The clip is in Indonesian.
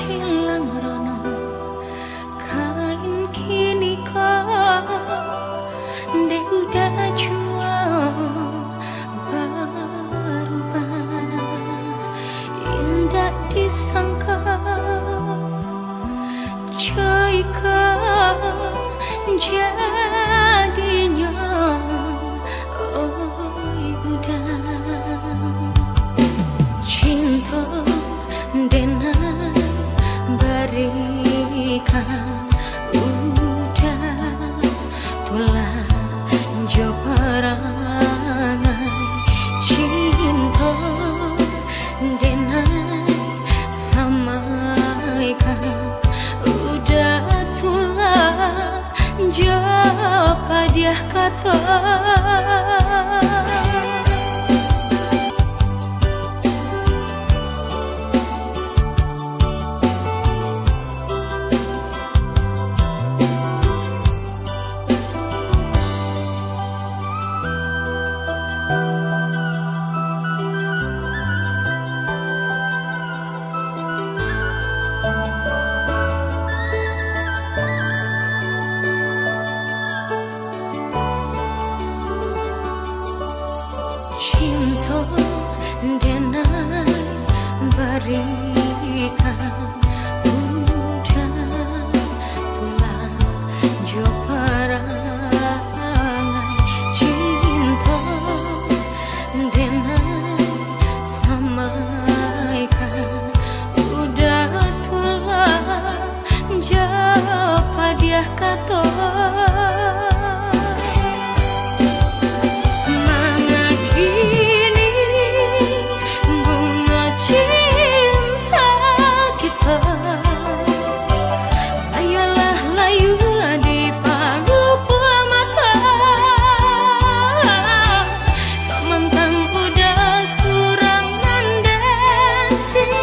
hilang rono kain kini kau dek udah jual berubah indah disangka coy jadinya oi udah cinta denai berikan udah tulah jo perangai cinta denai samaikan udah tulah jo padiah kata cinta denai berikan udah tulang jo perangai cinta denai samaikan udah tulang jo padiah kata see